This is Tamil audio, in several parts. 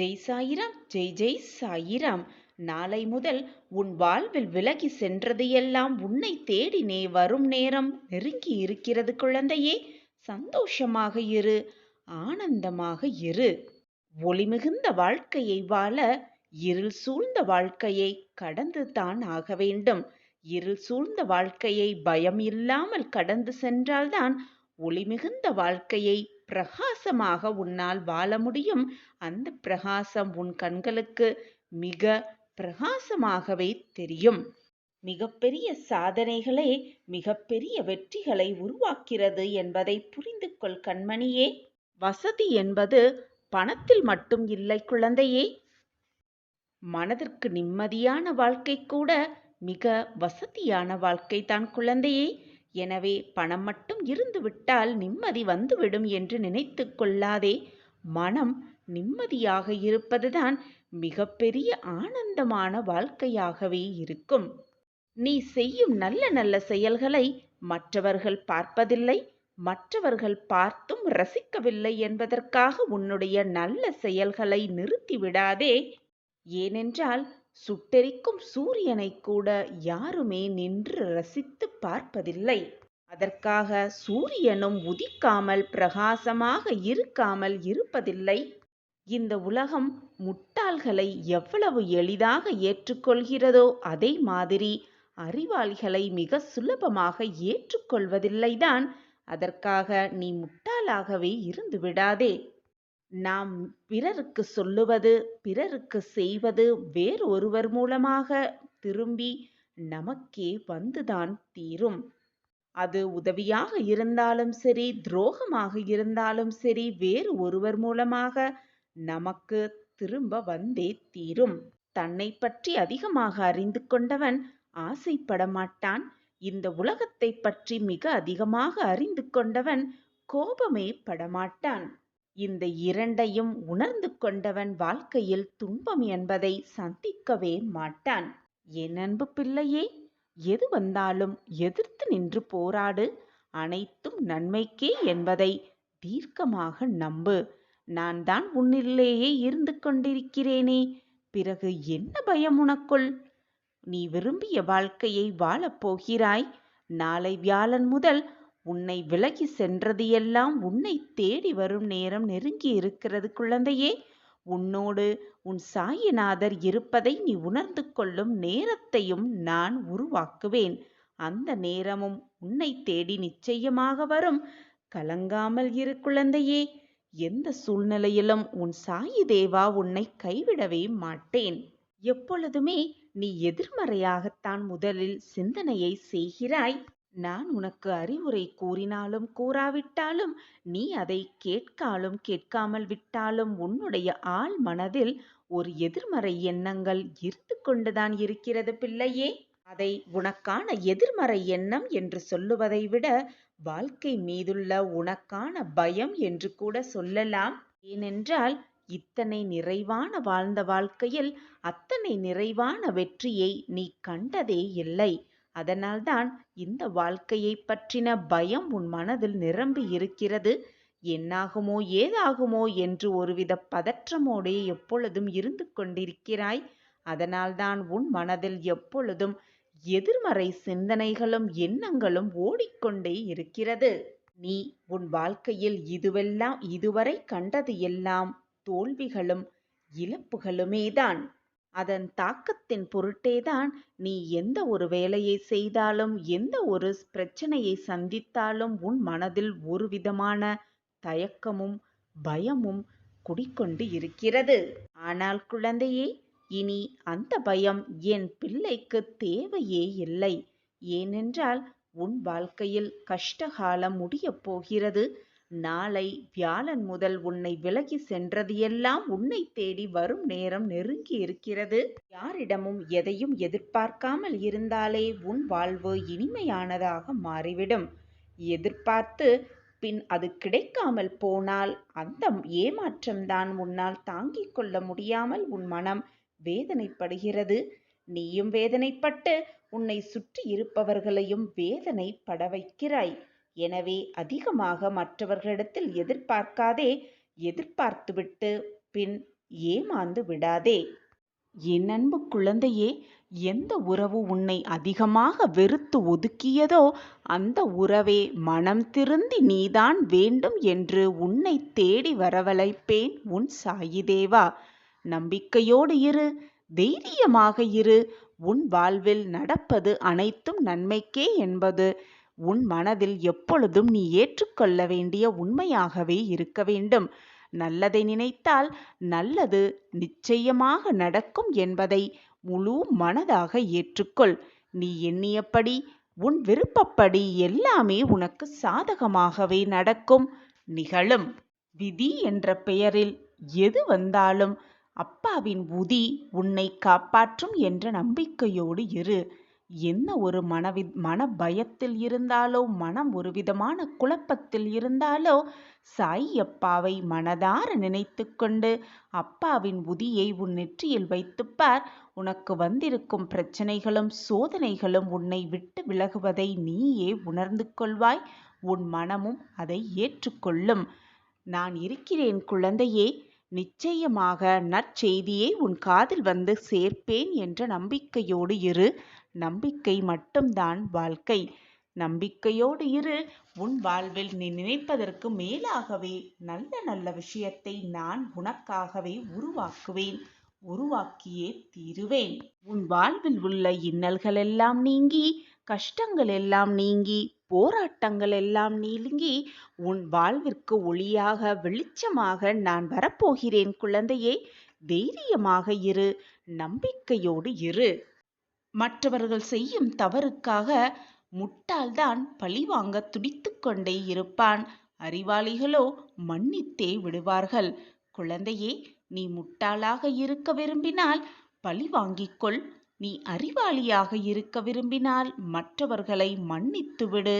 ஜெய் சாயிராம், ஜெய் ஜெய் சாயிராம். நாளை முதல் உன் வாழ்வில் விலகி சென்றது எல்லாம் உன்னை தேடினே வரும் நேரம் நெருங்கி இருக்கிறது குழந்தையே. சந்தோஷமாக இரு, ஆனந்தமாக இரு. ஒளிமிகுந்த வாழ்க்கையை வாழ இருள் சூழ்ந்த வாழ்க்கையை கடந்து தான் ஆக வேண்டும். இருள் சூழ்ந்த வாழ்க்கையை பயம் இல்லாமல் கடந்து சென்றால்தான் ஒளிமிகுந்த வாழ்க்கையை பிரகாசமாக உன்னால் வாழ முடியும். அந்த பிரகாசம் உன் கண்களுக்கு மிக பிரகாசமாகவே தெரியும். மிகப்பெரிய சாதனைகளே மிகப்பெரிய வெற்றிகளை உருவாக்கிறது என்பதை புரிந்து கொள் கண்மணியே. வசதி என்பது பணத்தில் மட்டும் இல்லை குழந்தையே. மனதிற்கு நிம்மதியான வாழ்க்கை கூட மிக வசதியான வாழ்க்கை தான் குழந்தையே. எனவே பணம் மட்டும் இருந்து விட்டால் நிம்மதி வந்துவிடும் என்று நினைத்து கொள்ளாதே. மனம் நிம்மதியாக இருப்பதுதான் மிகப்பெரிய ஆனந்தமான வாழ்க்கையாகவே இருக்கும். நீ செய்யும் நல்ல நல்ல செயல்களை மற்றவர்கள் பார்ப்பதில்லை. மற்றவர்கள் பார்த்தும் ரசிக்கவில்லை என்பதற்காக உன்னுடைய நல்ல செயல்களை நிறுத்திவிடாதே. ஏனென்றால் சுட்டெரிக்கும் சூரியனை கூட யாருமே நின்று ரசித்து பார்ப்பதில்லை. அதற்காக சூரியனும் உதிக்காமல் பிரகாசமாக இருக்காமல் இருப்பதில்லை. இந்த உலகம் முட்டாள்களை எவ்வளவு எளிதாக ஏற்றுக்கொள்கிறதோ அதே மாதிரி அறிவாளிகளை மிக சுலபமாக ஏற்றுக்கொள்வதில்லைதான். அதற்காக நீ முட்டாளாகவே இருந்து விடாதே. நாம் பிறருக்கு சொல்லுவது, பிறருக்கு செய்வது வேறொருவர் மூலமாக திரும்பி நமக்கே வந்துதான் தீரும். அது உதவியாக இருந்தாலும் சரி, துரோகமாக இருந்தாலும் சரி, வேறு ஒருவர் மூலமாக நமக்கு திரும்ப வந்தே தீரும். தன்னை பற்றி அதிகமாக அறிந்து கொண்டவன் ஆசைப்பட மாட்டான். இந்த உலகத்தை பற்றி மிக அதிகமாக அறிந்து கொண்டவன் கோபமே படமாட்டான். இந்த இரண்டையும் உணர்ந்து கொண்டவன் வாழ்க்கையில் துன்பம் என்பதை சந்திக்கவே மாட்டான். என் அன்பு பிள்ளையே, எது வந்தாலும் எதிர்த்து நின்று போராடு. அனைத்தும் நன்மைக்கே என்பதை தீர்க்கமாக நம்பு. நான் தான் உன்னிலேயே இருந்து கொண்டிருக்கிறேனே, பிறகு என்ன பயம் உனக்குள்? நீ விரும்பிய வாழ்க்கையை வாழப்போகிறாய். நாளை வியாழன் முதல் உன்னை விலகி சென்றது எல்லாம் உன்னை தேடி வரும் நேரம் நெருங்கி இருக்கிறது குழந்தையே. உன்னோடு உன் சாயிநாதர் இருப்பதை நீ உணர்ந்து கொள்ளும் நேரத்தையும் நான் உருவாக்குவேன். அந்த நேரமும் உன்னை தேடி நிச்சயமாக வரும். கலங்காமல் இரு குழந்தையே. எந்த சூழ்நிலையிலும் உன் சாயி தேவா உன்னை கைவிடவே மாட்டேன். எப்பொழுதுமே நீ எதிர்மறையாகத்தான் முதலில் சிந்தனையை செய்கிறாய். நான் உனக்கு அறிவுரை கூறினாலும் கூறாவிட்டாலும், நீ அதை கேட்காலும் கேட்காமல் விட்டாலும் உன்னுடைய ஆழ் மனதில் ஒரு எதிர்மறை எண்ணங்கள் இருந்து கொண்டுதான் இருக்கிறது பிள்ளையே. அதை உனக்கான எதிர்மறை எண்ணம் என்று சொல்லுவதை விட வாழ்க்கை மீதுள்ள உனக்கான பயம் என்று கூட சொல்லலாம். ஏனென்றால் இத்தனை நிறைவான வாழ்ந்த வாழ்க்கையில் அத்தனை நிறைவான வெற்றியை நீ கண்டதே இல்லை. அதனால்தான் இந்த வாழ்க்கையை பற்றின பயம் உன் மனதில் நிரம்பி இருக்கிறது. என்னாகுமோ ஏதாகுமோ என்று ஒருவித பதற்றமோடே எப்பொழுதும் இருந்து கொண்டிருக்கிறாய். அதனால்தான் உன் மனதில் எப்பொழுதும் எதிர்மறை சிந்தனைகளும் எண்ணங்களும் ஓடிக்கொண்டே இருக்கிறது. நீ உன் வாழ்க்கையில் இதுவரை கண்டது எல்லாம் தோல்விகளும் இழப்புகளுமேதான். அதன் தாக்கத்தின் பொருட்டேதான் நீ எந்த ஒரு வேலையை செய்தாலும், எந்த ஒரு பிரச்சனையை சந்தித்தாலும் உன் மனதில் ஒரு விதமான தயக்கமும் பயமும் குடிக்கொண்டு இருக்கிறது. ஆனால் குழந்தையே, இனி அந்த பயம் என் பிள்ளைக்கு தேவையே இல்லை. ஏனென்றால் உன் வாழ்க்கையில் கஷ்டகாலம் முடியப் போகிறது. நாளை வியாழன் முதல் உன்னை விலகி சென்றது எல்லாம் உன்னை தேடி வரும் நேரம் நெருங்கி இருக்கிறது. யாரிடமும் எதையும் எதிர்பார்க்காமல் இருந்தாலே உன் வாழ்வு இனிமையானதாக மாறிவிடும். எதிர்பார்த்து பின் அது கிடைக்காமல் போனால் அந்த ஏமாற்றம்தான் உன்னால் தாங்கிக் கொள்ள முடியாமல் உன் மனம் வேதனைப்படுகிறது. நீயும் வேதனைப்பட்டு உன்னை சுற்றி இருப்பவர்களையும் வேதனைப்பட வைக்கிறாய். எனவே அதிகமாக மற்றவர்களிடத்தில் எதிர்பார்க்காதே. எதிர்பார்த்துவிட்டு பின் ஏமாந்து விடாதே. என் அன்பு குழந்தையே, எந்த உறவு உன்னை அதிகமாக வெறுத்து ஒதுக்கியதோ அந்த உறவே மனம் திருந்தி நீதான் வேண்டும் என்று உன்னை தேடி வரவழைப்பேன் உன் சாயி தேவா. நம்பிக்கையோடு இரு, தைரியமாக இரு. உன் வாழ்வில் நடப்பது அனைத்தும் நன்மைக்கே என்பது உன் மனதில் எப்பொழுதும் நீ ஏற்றுக்கொள்ள வேண்டிய உண்மையாகவே இருக்க வேண்டும். நல்லதை நினைத்தால் நல்லது நிச்சயமாக நடக்கும் என்பதை முழு மனதாக ஏற்றுக்கொள். நீ எண்ணியபடி உன் விருப்பப்படி எல்லாமே உனக்கு சாதகமாகவே நடக்கும், நிகழும். விதி என்ற பெயரில் எது வந்தாலும் அப்பாவின் உதி உன்னை காப்பாற்றும் என்ற நம்பிக்கையோடு இரு. என்ன ஒரு மன பயத்தில் இருந்தாலோ, மனம் ஒரு விதமான குழப்பத்தில் இருந்தாலோ, சாய் அப்பாவை மனதார நினைத்து கொண்டு அப்பாவின் உதியை உன் நெற்றியில் வைத்துப்பார். உனக்கு வந்திருக்கும் பிரச்சனைகளும் சோதனைகளும் உன்னை விட்டு விலகுவதை நீயே உணர்ந்து கொள்வாய். உன் மனமும் அதை ஏற்றுக்கொள்ளும். நான் இருக்கிறேன் குழந்தையே, நிச்சயமாக நற்செய்தியை உன் காதில் வந்து சேர்ப்பேன் என்ற நம்பிக்கையோடு இரு. நம்பிக்கை மட்டும்தான் வாழ்க்கை. நம்பிக்கையோடு இரு. உன் வாழ்வில் நீ நினைப்பதற்கு மேலாகவே நல்ல நல்ல விஷயத்தை நான் உனக்காகவே உருவாக்குவேன், உருவாக்கியே தீருவேன். உன் வாழ்வில் உள்ள இன்னல்கள் எல்லாம் நீங்கி, கஷ்டங்கள் எல்லாம் நீங்கி, போராட்டங்கள் எல்லாம் நீங்கி உன் வாழ்விற்கு ஒளியாக வெளிச்சமாக நான் வரப்போகிறேன் குழந்தையே. தைரியமாக இரு, நம்பிக்கையோடு இரு. மற்றவர்கள் செய்யும் தவறுக்காக முட்டாள்தான் பழிவாங்க துடித்து கொண்டே இருப்பான். அறிவாளிகளோ மன்னித்தே விடுவார்கள். குழந்தையே, நீ முட்டாளாக இருக்க விரும்பினால் பழி வாங்கிக்கொள். நீ அறிவாளியாக இருக்க விரும்பினால் மற்றவர்களை மன்னித்து விடு.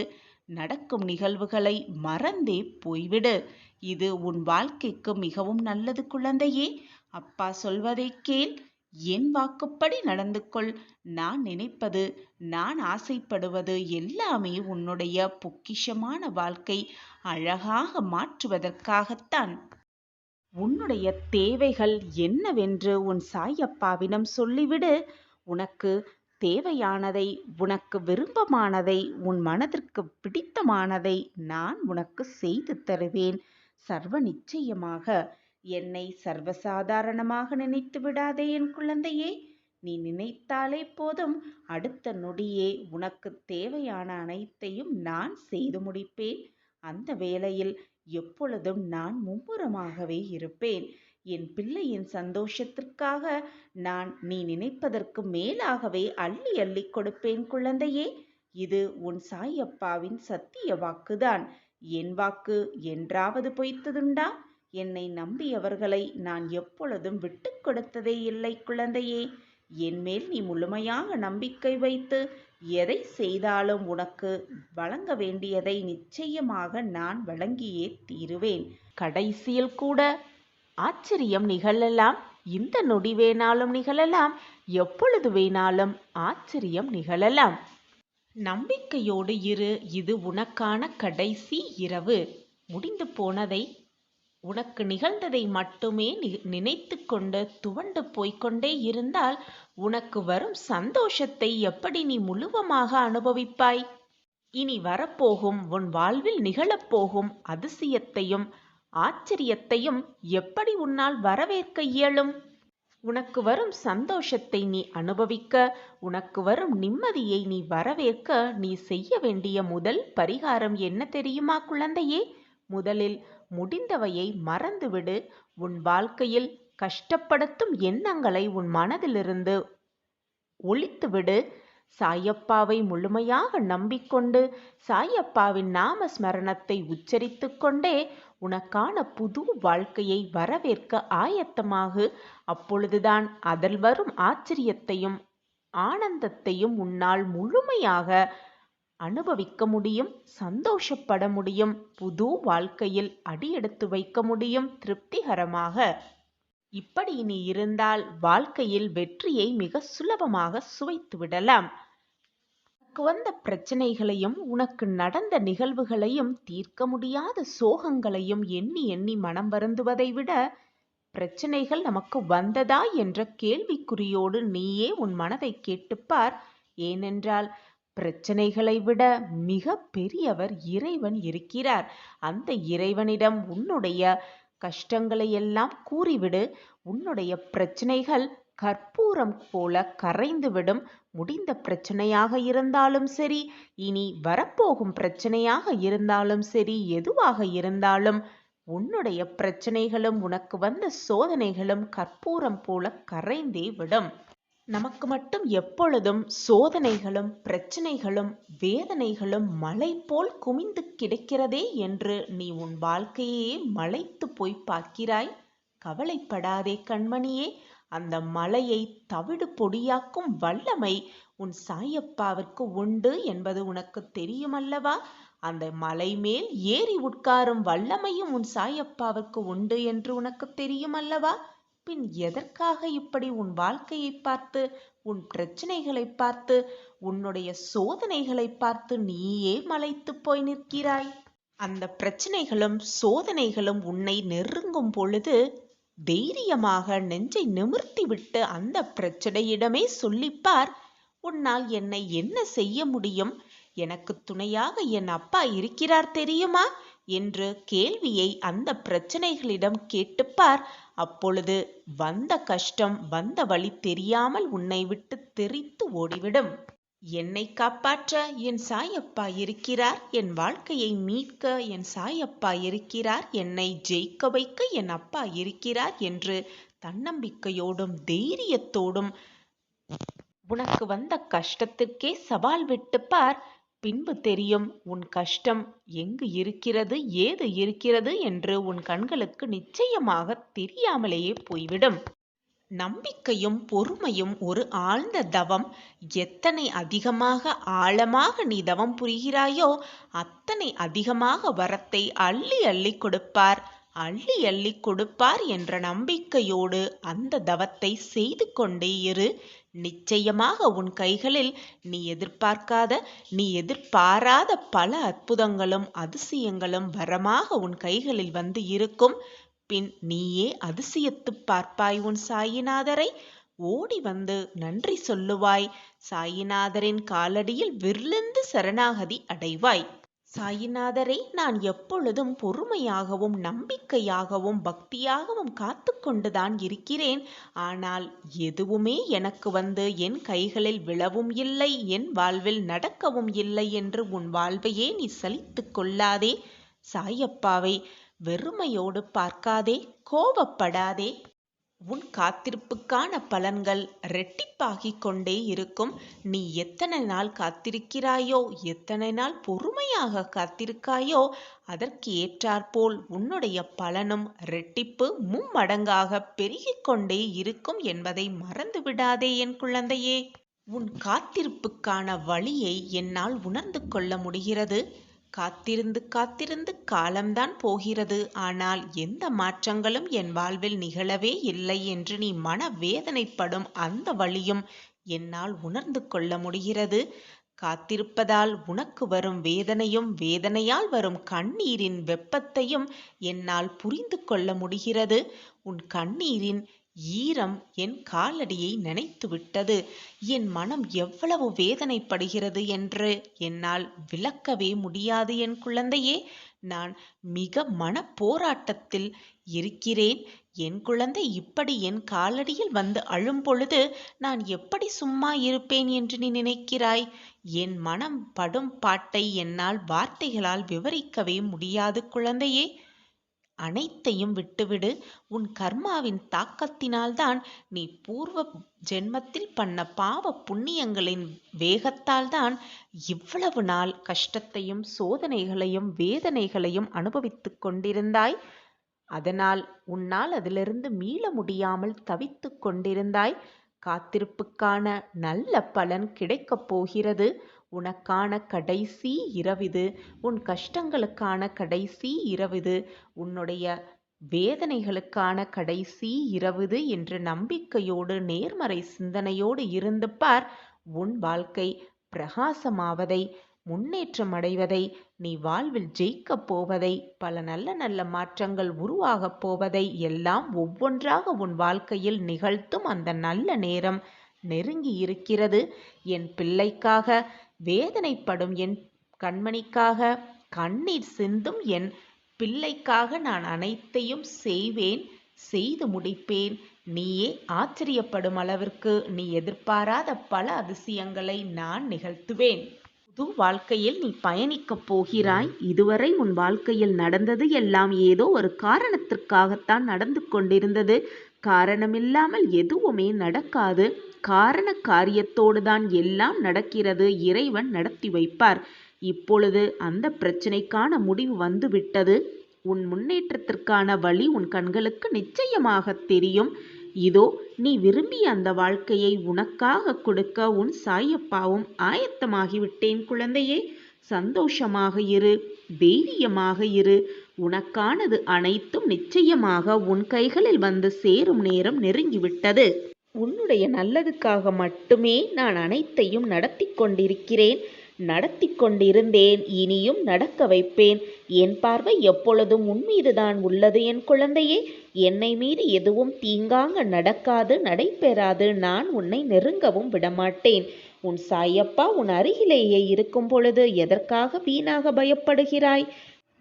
நடக்கும் நிகழ்வுகளை மறந்தே போய்விடு. இது உன் வாழ்க்கைக்கு மிகவும் நல்லது குழந்தையே. அப்பா சொல்வதை கேள். என் வாக்குப்படி நடந்து கொள். நான் நினைப்பது, நான் ஆசைப்படுவது எல்லாமே உன்னுடைய பொக்கிஷமான வாழ்க்கை அழகாக மாற்றுவதற்காகத்தான். உன்னுடைய தேவைகள் என்னவென்று உன் சாயப்பாவிடம் சொல்லிவிடு. உனக்கு தேவையானதை, உனக்கு விருப்பமானதை, உன் மனதிற்கு பிடித்தமானதை நான் உனக்கு செய்து தருவேன் சர்வ நிச்சயமாக. என்னை சர்வசாதாரணமாக நினைத்து விடாதே என் குழந்தையே. நீ நினைத்தாலே போதும், அடுத்த நொடியே உனக்கு தேவையான அனைத்தையும் நான் செய்து முடிப்பேன். அந்த வேளையில் எப்பொழுதும் நான் மும்முரமாகவே இருப்பேன். என் பிள்ளையின் சந்தோஷத்திற்காக நான் நீ நினைப்பதற்கு மேலாகவே அள்ளி அள்ளி கொடுப்பேன் குழந்தையே. இது உன் சாயப்பாவின் சத்திய வாக்குதான். என் வாக்கு என்றாவது பொய்த்ததுண்டா? என்னை நம்பியவர்களை நான் எப்பொழுதும் விட்டு கொடுத்ததே இல்லை குழந்தையே. என்மேல் நீ முழுமையாக நம்பிக்கை வைத்து எதை செய்தாலும் உனக்கு வழங்க வேண்டியதை நிச்சயமாக நான் வழங்கியே தீருவேன். கடைசியில் கூட ஆச்சரியம் நிகழலாம். இந்த நொடி வேணாலும் நிகழலாம், எப்பொழுது வேணாலும் ஆச்சரியம் நிகழலாம். நம்பிக்கையோடு இரு. இது உனக்கான கடைசி இரவு. முடிந்து போனதை, உனக்கு நிகழ்ந்ததை மட்டுமே நினைத்து கொண்டு துவண்டு போய்கொண்டே இருந்தால் உனக்கு வரும் சந்தோஷத்தை எப்படி நீ முழுவமாக அனுபவிப்பாய்? இனி வரப்போகும் உன் வாழ்வில் நிகழப்போகும் அதிசயத்தையும் ஆச்சரியத்தையும் எப்படி உன்னால் வரவேற்க இயலும்? உனக்கு வரும் சந்தோஷத்தை நீ அனுபவிக்க, உனக்கு வரும் நிம்மதியை நீ வரவேற்க நீ செய்ய வேண்டிய முதல் பரிகாரம் என்ன தெரியுமா குழந்தையே? முதலில் முடிந்தவையை மறந்துவிடு. உன் வாழ்க்கையில் கஷ்டப்படுத்தும் எண்ணங்களை உன் மனதிலிருந்து ஒழித்துவிடு. சாயப்பாவை முழுமையாக நம்பிக்கொண்டு சாயப்பாவின் நாம ஸ்மரணத்தை உச்சரித்து கொண்டே உனக்கான புது வாழ்க்கையை வரவேற்க ஆயத்தமாகு. அப்பொழுதுதான் அதில் வரும் ஆச்சரியத்தையும் ஆனந்தத்தையும் உன்னால் முழுமையாக அனுபவிக்க முடியும், சந்தோஷப்பட முடியும், புது வாழ்க்கையில் அடியெடுத்து வைக்க முடியும் திருப்திகரமாக. இப்படி நீ இருந்தால் வாழ்க்கையில் வெற்றியை மிக சுலபமாக சுவைத்து விடலாம். உனக்கு வந்த பிரச்சனைகளையும் உனக்கு நடந்த நிகழ்வுகளையும் தீர்க்க முடியாத சோகங்களையும் எண்ணி எண்ணி மனம் வருந்துவதை விட பிரச்சனைகள் நமக்கு வந்ததா என்ற கேள்விக்குறியோடு நீயே உன் மனதை கேட்டுப்பார். ஏனென்றால் பிரச்சனைகளை விட மிக பெரியவர் இறைவன் இருக்கிறார். அந்த இறைவனிடம் உன்னுடைய கஷ்டங்களை எல்லாம் கூறிவிடு. உன்னுடைய பிரச்சனைகள் கற்பூரம் போல கரைந்துவிடும். முடிந்த பிரச்சனையாக இருந்தாலும் சரி, இனி வரப்போகும் பிரச்சனையாக இருந்தாலும் சரி, எதுவாக இருந்தாலும் உன்னுடைய பிரச்சனைகளும் உனக்கு வந்த சோதனைகளும் கற்பூரம் போல கரைந்தே விடும். நமக்கு மட்டும் எப்பொழுதும் சோதனைகளும் பிரச்சனைகளும் வேதனைகளும் மலை போல் குமிந்து கிடக்கிறதே என்று நீ உன் வாழ்க்கையே மலைத்து போய் பார்க்கிறாய். கவலைப்படாதே கண்மணியே. அந்த மலையை தவிடு பொடியாக்கும் வல்லமை உன் சாயப்பாவிற்கு உண்டு என்பது உனக்கு தெரியுமல்லவா? அந்த மலை மேல் ஏறி உட்காரும் வல்லமையும் உன் சாயப்பாவுக்கு உண்டு என்று உனக்கு தெரியுமல்லவா? பின் எதற்காக இப்படி உன் வாழ்க்கையை பார்த்து, உன் பிரச்சனைகளை பார்த்து, உன்னுடைய சோதனைகளை பார்த்து நீயே மலைத்து போய் நிற்கிறாய்? அந்த பிரச்சனைகளும் சோதனைகளும் உன்னை நெருங்கும் பொழுது தைரியமாக நெஞ்சை நிமிர்த்திவிட்டு அந்த பிரச்சனையிடமே சொல்லிப்பார். உன்னால் என்னை என்ன செய்ய முடியும்? எனக்கு துணையாக என் அப்பா இருக்கிறார் தெரியுமா என்று கேள்வியை அந்த பிரச்சனைகளிடம் கேட்டுப்பார். அப்பொழுது வந்த கஷ்டம் வந்த வழி தெரியாமல் உன்னை விட்டு தெறித்து ஓடிவிடும். என்னை காப்பாற்ற என் சாயப்பா இருக்கிறார், என் வாழ்க்கையை மீட்க என் சாயப்பா இருக்கிறார், என்னை ஜெயிக்க வைக்க என் அப்பா இருக்கிறார் என்று தன்னம்பிக்கையோடும் தைரியத்தோடும் உனக்கு வந்த கஷ்டத்திற்கே சவால் விட்டு பார். பின்பு தெரியும் உன் கஷ்டம் எங்கு இருக்கிறது, ஏது இருக்கிறது என்று உன் கண்களுக்கு நிச்சயமாக தெரியாமலேயே போய்விடும். நம்பிக்கையும் பொறுமையும் ஒரு ஆழ்ந்த தவம். எத்தனை அதிகமாக ஆழமாக நீ தவம் புரிகிறாயோ அத்தனை அதிகமாக வரத்தை அள்ளி அள்ளி கொடுப்பார். அள்ளி அள்ளி கொடுப்பார் என்ற நம்பிக்கையோடு அந்த தவத்தை செய்து கொண்டே இரு. நிச்சயமாக உன் கைகளில் நீ எதிர்பார்க்காத, நீ எதிர்பாராத பல அற்புதங்களும் அதிசயங்களும் வரமாக உன் கைகளில் வந்து இருக்கும். பின் நீயே அதிசயித்து பார்ப்பாய். உன் சாயிநாதரை ஓடி வந்து நன்றி சொல்லுவாய். சாயிநாதரின் காலடியில் விருளந்து சரணாகதி அடைவாய். சாயிநாதரை நான் எப்பொழுதும் பொறுமையாகவும் நம்பிக்கையாகவும் பக்தியாகவும் காத்து கொண்டுதான் இருக்கிறேன். ஆனால் எதுவுமே எனக்கு வந்து என் கைகளில் விழவும் இல்லை, என் வாழ்வில் நடக்கவும் இல்லை என்று உன் வாழ்வையே நீ சலித்து கொள்ளாதே. சாயப்பாவை வெறுமையோடு பார்க்காதே, கோபப்படாதே. உன் காத்திருப்புக்கான பலன்கள் இரட்டிப்பாகிக் கொண்டே இருக்கும். நீ எத்தனை நாள் காத்திருக்கிறாயோ, எத்தனை நாள் பொறுமையாக காத்திருக்காயோ அதற்கு ஏற்றாற்போல் உன்னுடைய பலனும் இரட்டிப்பு மும்மடங்காக பெருகிக் கொண்டே இருக்கும் என்பதை மறந்து விடாதே என் குழந்தையே. உன் காத்திருப்புக்கான வழியை என்னால் உணர்ந்து கொள்ள முடிகிறது. காத்திருந்து காத்திருந்து காலம்தான் போகிறது, ஆனால் எந்த மாற்றங்களும் என் வாழ்வில் நிகழவே இல்லை என்று நீ மனவேதனைப்படும் அந்த வழியும் என்னால் உணர்ந்து கொள்ள முடிகிறது. காத்திருப்பதால் உனக்கு வரும் வேதனையும் வேதனையால் வரும் கண்ணீரின் வெப்பத்தையும் என்னால் புரிந்து கொள்ள முடிகிறது. உன் கண்ணீரின் ஈரம் என் காலடியை நனைத்து விட்டது. என் மனம் எவ்வளவு வேதனைப்படுகிறது என்று என்னால் விளக்கவே முடியாது என் குழந்தையே. நான் மிக மனப்போராட்டத்தில் இருக்கிறேன். என் குழந்தை இப்படி என் காலடியில் வந்து அழும் பொழுது நான் எப்படி சும்மா இருப்பேன் என்று நீ நினைக்கிறாய்? என் மனம் படும் பாட்டை என்னால் வார்த்தைகளால் விவரிக்கவே முடியாது குழந்தையே. அனைத்தையும் விட்டுவிடு. உன் கர்மாவின் தாக்கத்தினால்தான், நீ பூர்வ ஜென்மத்தில் பண்ண பாவ புண்ணியங்களின் வேகத்தால்தான் இவ்வளவு நாள் கஷ்டத்தையும் சோதனைகளையும் வேதனைகளையும் அனுபவித்துக் கொண்டிருந்தாய். அதனால் உன்னால் அதிலிருந்து மீள முடியாமல் தவித்துக் கொண்டிருந்தாய். காத்திருப்புக்கான நல்ல பலன் கிடைக்கப் போகிறது. உனக்கான கடைசி இரவிது. உன் கஷ்டங்களுக்கான கடைசி இரவிது. உன்னுடைய வேதனைகளுக்கான கடைசி இரவிது என்று நம்பிக்கையோடு நேர்மறை சிந்தனையோடு இருந்து பார். உன் வாழ்க்கை பிரகாசமாவதை முன்னேற்றம் அடைவதை, நீ வாழ்வில் ஜெயிக்கப் போவதை, பல நல்ல நல்ல மாற்றங்கள் உருவாகப் போவதை எல்லாம் ஒவ்வொன்றாக உன் வாழ்க்கையில் நிகழ்த்தும் அந்த நல்ல நேரம் நெருங்கி இருக்கிறது. என் பிள்ளைக்காக வேதனைப்படும் என் கண்மணிக்காக, கண்ணீர் சிந்தும் என் பிள்ளைக்காக நான் அனைத்தையும் செய்வேன், செய்து முடிப்பேன். நீயே ஆச்சரியப்படும் அளவிற்கு நீ எதிர்பாராத பல அதிசயங்களை நான் நிகழ்த்துவேன். புது வாழ்க்கையில் நீ பயணிக்கப் போகிறாய். இதுவரை உன் வாழ்க்கையில் நடந்தது எல்லாம் ஏதோ ஒரு காரணத்திற்காகத்தான் நடந்து கொண்டிருந்தது. காரணமில்லாமல் எதுவுமே நடக்காது. காரண காரியத்தோடு தான் எல்லாம் நடக்கிறது. இறைவன் நடத்தி வைப்பார். இப்பொழுது அந்த பிரச்சனைக்கான முடிவு வந்துவிட்டது. உன் முன்னேற்றத்திற்கான வழி உன் கண்களுக்கு நிச்சயமாக தெரியும். இதோ நீ விரும்பிய அந்த வாழ்க்கையை உனக்காக கொடுக்க உன் சாயப்பாவும் ஆயத்தமாகிவிட்டேன் குழந்தையே. சந்தோஷமாக இரு, தைரியமாக இரு. உனக்கானது அனைத்தும் நிச்சயமாக உன் கைகளில் வந்து சேரும் நேரம் நெருங்கிவிட்டது. உன்னுடைய நல்லதுக்காக மட்டுமே நான் அனைத்தையும் நடத்தி கொண்டிருக்கிறேன், நடத்தி கொண்டிருந்தேன், இனியும் நடக்க வைப்பேன். என் பார்வை எப்பொழுதும் உன்மீதுதான் உள்ளது என் குழந்தையே. என்னை மீறி எதுவும் தீங்காங்க நடக்காது, நடைபெறாது. நான் உன்னை நெருங்கவும் விடமாட்டேன். உன் சாயப்பா உன் அருகிலேயே இருக்கும் பொழுது எதற்காக வீணாக பயப்படுகிறாய்?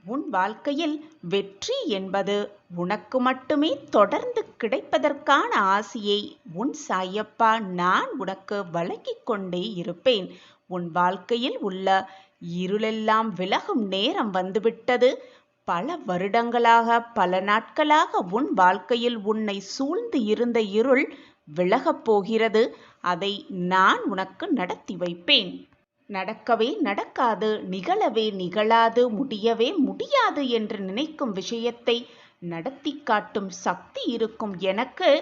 உன் வாழ்க்கையில் வெற்றி என்பது உனக்கு மட்டுமே தொடர்ந்து கிடைப்பதற்கான ஆசையை உன் சாயப்பா நான் உனக்கு வழங்கிக் கொண்டே இருப்பேன். உன் வாழ்க்கையில் உள்ள இருளெல்லாம் விலகும் நேரம் வந்துவிட்டது. பல வருடங்களாக, பல நாட்களாக உன் வாழ்க்கையில் உன்னை சூழ்ந்து இருந்த இருள் விலகப் போகிறது. அதை நான் உனக்கு நடத்தி வைப்பேன். நடக்கவே நடக்காது, நிகழவே நிகழாது, முடியவே முடியாது என்று நினைக்கும் விஷயத்தை நடத்தி காட்டும் சக்தி இருக்கும் எனக்கு.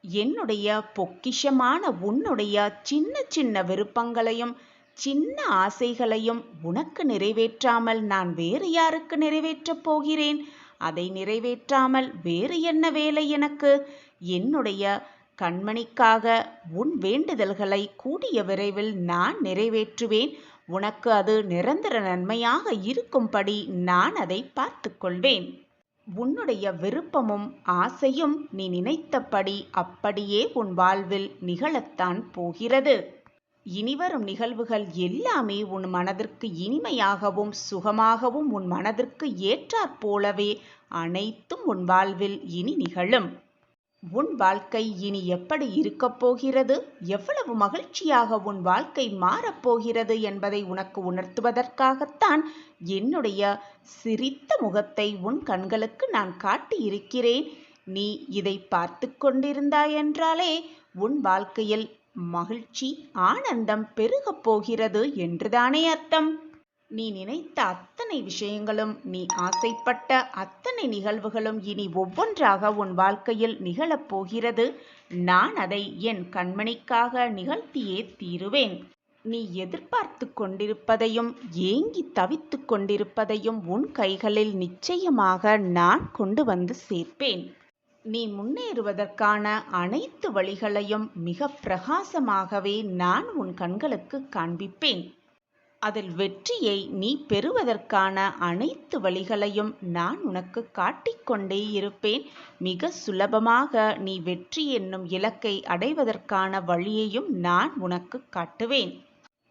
என்னுடைய பொக்கிஷமான உன்னுடைய சின்ன சின்ன விருப்பங்களையும் சின்ன ஆசைகளையும் உனக்கு நிறைவேற்றாமல் நான் வேறு யாருக்கு நிறைவேற்றப் போகிறேன்? அதை நிறைவேற்றாமல் வேறு என்ன வேலை எனக்கு? என்னுடைய கண்மணிக்காக உன் வேண்டுதல்களை கூடிய விரைவில் நான் நிறைவேற்றுவேன். உனக்கு அது நிரந்தர நன்மையாக இருக்கும்படி நான் அதை பார்த்து கொள்வேன். உன்னுடைய விருப்பமும் ஆசையும் நீ நினைத்தபடி அப்படியே உன் வாழ்வில் நிகழத்தான் போகிறது. இனிவரும் நிகழ்வுகள் எல்லாமே உன் மனதிற்கு இனிமையாகவும் சுகமாகவும் உன் மனதிற்கு ஏற்றாற்போலவே அனைத்தும் உன் வாழ்வில் இனி நிகழும். உன் வாழ்க்கை இனி எப்படி இருக்கப் போகிறது, எவ்வளவு மகிழ்ச்சியாக உன் வாழ்க்கை மாறப்போகிறது என்பதை உனக்கு உணர்த்துவதற்காகத்தான் என்னுடைய சிரித்த முகத்தை உன் கண்களுக்கு நான் காட்டியிருக்கிறேன். நீ இதை பார்த்து கொண்டிருந்தாய் என்றாலே உன் வாழ்க்கையில் மகிழ்ச்சி, ஆனந்தம் பெருகப் போகிறது என்றுதானே அர்த்தம். நீ நினைத்த அத்தனை விஷயங்களும், நீ ஆசைப்பட்ட அத்தனை நிகழ்வுகளும் இனி ஒவ்வொன்றாக உன் வாழ்க்கையில் நிகழப்போகிறது. நான் அதை என் கண்மணிக்காக நிகழ்த்தியே தீருவேன். நீ எதிர்பார்த்து கொண்டிருப்பதையும் ஏங்கி தவித்து கொண்டிருப்பதையும் உன் கைகளில் நிச்சயமாக நான் கொண்டு வந்து சேர்ப்பேன். நீ முன்னேறுவதற்கான அனைத்து வழிகளையும் மிக பிரகாசமாகவே நான் உன் கண்களுக்கு காண்பிப்பேன். அதில் வெற்றியை நீ பெறுவதற்கான அனைத்து வழிகளையும் நான் உனக்கு காட்டிக்கொண்டே இருப்பேன். மிக சுலபமாக நீ வெற்றி என்னும் இலக்கை அடைவதற்கான வழியையும் நான் உனக்கு காட்டுவேன்.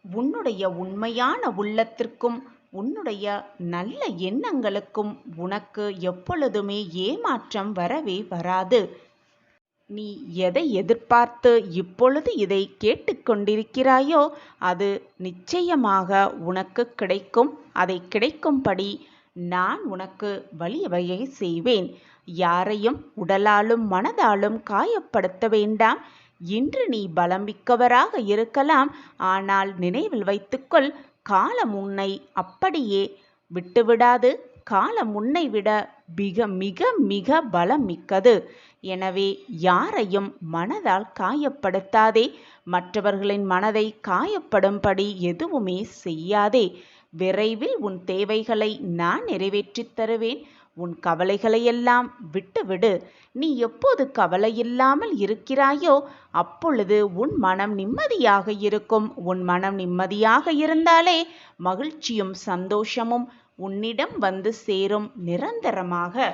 உன்னுடைய உண்மையான உள்ளத்திற்கும் உன்னுடைய நல்ல எண்ணங்களுக்கும் உனக்கு எப்பொழுதுமே ஏமாற்றம் வரவே வராது. நீ எதை எதிர்பார்த்து இப்பொழுது இதை கேட்டுக்கொண்டிருக்கிறாயோ அது நிச்சயமாக உனக்கு கிடைக்கும். அதை கிடைக்கும்படி நான் உனக்கு வழிவகை செய்வேன். யாரையும் உடலாலும் மனதாலும் காயப்படுத்த வேண்டாம். இன்று நீ பலம் மிக்கவராக இருக்கலாம், ஆனால் நினைவில் வைத்துக்கொள், காலம் உன்னை அப்படியே விட்டுவிடாது. காலம் உன்னை விட மிக மிக மிக பலம் மிக்கது. எனவே யாரையும் மனதால் காயப்படுத்தாதே. மற்றவர்களின் மனதை காயப்படும்படி எதுவுமே செய்யாதே. விரைவில் உன் தேவைகளை நான் நிறைவேற்றித் தருவேன். உன் கவலைகளையெல்லாம் விட்டுவிடு. நீ எப்போது கவலையில்லாமல் இருக்கிறாயோ அப்பொழுது உன் மனம் நிம்மதியாக இருக்கும். உன் மனம் நிம்மதியாக இருந்தாலே மகிழ்ச்சியும் சந்தோஷமும் உன்னிடம் வந்து சேரும் நிரந்தரமாக.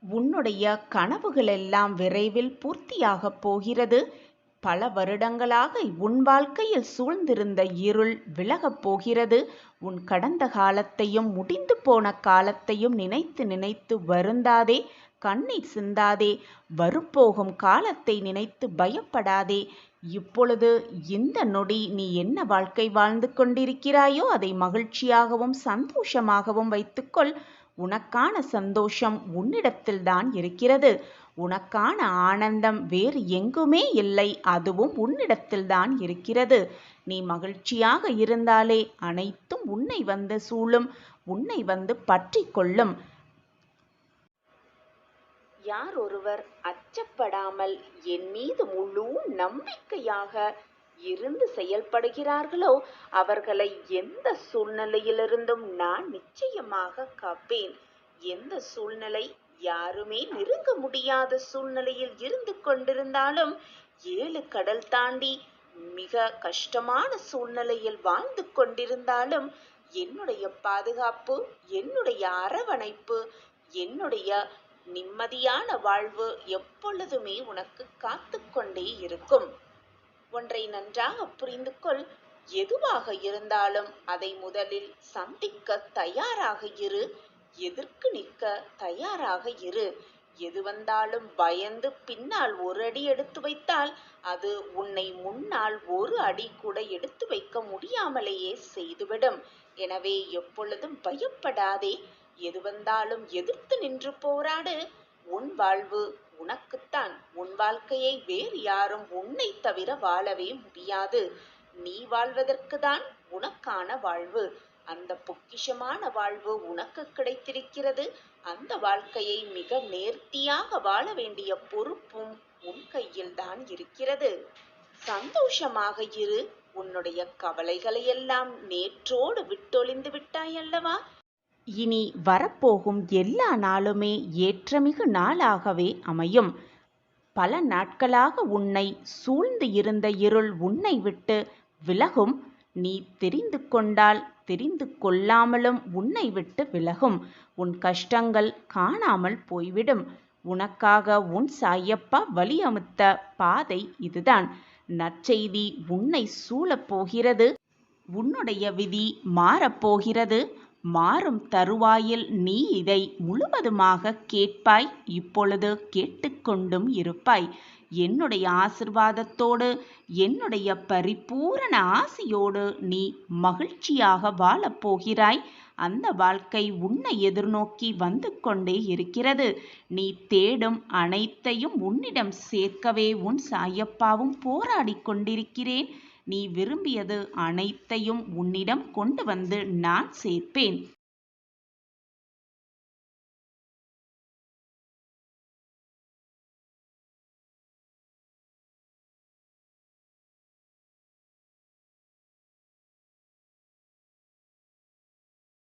உன்னுடைய கனவுகளெல்லாம் விரைவில் பூர்த்தியாகப் போகிறது. பல வருடங்களாக உன் வாழ்க்கையில் சூழ்ந்திருந்த இருள் விலகப் போகிறது. உன் கடந்த காலத்தையும் முடிந்து போன காலத்தையும் நினைத்து நினைத்து வருந்தாதே, கண்ணீர் சிந்தாதே. வரப்போகும் காலத்தை நினைத்து பயப்படாதே. இப்பொழுது இந்த நொடி நீ என்ன வாழ்க்கை வாழ்ந்து கொண்டிருக்கிறாயோ அதை மகிழ்ச்சியாகவும் சந்தோஷமாகவும் வைத்துக்கொள். உனக்கான சந்தோஷம் உன்னிடத்தில்தான் இருக்கிறது. உனக்கான ஆனந்தம் வேறு எங்குமே இல்லை, அதுவும் உன்னிடத்தில்தான் இருக்கிறது. நீ மகிழ்ச்சியாக இருந்தாலே அனைத்தும் உன்னை வந்து சூழும், உன்னை வந்து பற்றி கொள்ளும். யார் ஒருவர் அச்சப்படாமல் என் மீது முழு நம்பிக்கையாக இருந்து செயல்படுகிறார்களோ அவர்களை எந்த சூழ்நிலையிலிருந்தும் நான் நிச்சயமாக காப்பேன். எந்த சூழ்நிலை யாருமே நெருங்க முடியாத சூழ்நிலையில் இருந்து கொண்டிருந்தாலும் 7 கடல் தாண்டி மிக கஷ்டமான சூழ்நிலையில் வாழ்ந்து கொண்டிருந்தாலும் என்னுடைய பாதுகாப்பு, என்னுடைய அரவணைப்பு, என்னுடைய நிம்மதியான வாழ்வு எப்பொழுதுமே உனக்கு காத்து கொண்டே இருக்கும். ஒன்றை நன்றாக புரிந்து கொள். எதுவாக இருந்தாலும் அதை முதலில் சந்திக்க தயாராக இரு, எதிர்க்கு நிற்க தயாராக இரு. எது வந்தாலும் பயந்து பின்னால் ஒரு அடி எடுத்து வைத்தால் அது உன்னை முன்னால் ஒரு அடி கூட எடுத்து வைக்க முடியாமலேயே செய்துவிடும். எனவே எப்பொழுதும் பயப்படாதே. எது வந்தாலும் எதிர்த்து நின்று போராடு. உன் வாழ்வு உனக்குத்தான். உன் வாழ்க்கையை வேறு யாரும் உன்னை தவிர வாழவே முடியாது. நீ வாழ்வதற்கு தான் உனக்கான வாழ்வு. அந்த பொக்கிஷமான வாழ்வு உனக்கு கிடைத்திருக்கிறது. அந்த வாழ்க்கையை மிக நேர்த்தியாக வாழ வேண்டிய பொறுப்பும் உன் கையில் தான் இருக்கிறது. சந்தோஷமாக இரு. உன்னுடைய கவலைகளையெல்லாம் நேற்றோடு விட்டொழிந்து விட்டாய் அல்லவா? இனி வரப்போகும் எல்லா நாளுமே ஏற்றமிகு நாளாகவே அமையும். பல நாட்களாக உன்னை சூழ்ந்து இருந்த இருள் உன்னை விட்டு விலகும். நீ தெரிந்து கொண்டால் தெரிந்து கொள்ளாமலும் உன்னை விட்டு விலகும். உன் கஷ்டங்கள் காணாமல் போய்விடும். உனக்காக உன் சாயப்பா வழியமுத்த பாதை இதுதான். நற்செய்தி உன்னை சூழப் போகிறது. உன்னுடைய விதி மாறப்போகிறது. மாறும் தருவாயில் நீ இதை முழுவதுமாக கேட்பாய். இப்பொழுது கேட்டுக்கொண்டும் இருப்பாய். என்னுடைய ஆசிர்வாதத்தோடு, என்னுடைய பரிபூரண ஆசியோடு நீ மகிழ்ச்சியாக வாழப்போகிறாய். அந்த வாழ்க்கை உன்னை எதிர்நோக்கி வந்து கொண்டே இருக்கிறது. நீ தேடும் அனைத்தையும் உன்னிடம் சேர்க்கவே உன் சாயப்பாவும் போராடி கொண்டிருக்கிறேன். நீ விரும்பியது அனைத்தையும் உன்னிடம் கொண்டு வந்து நான் சேர்ப்பேன்.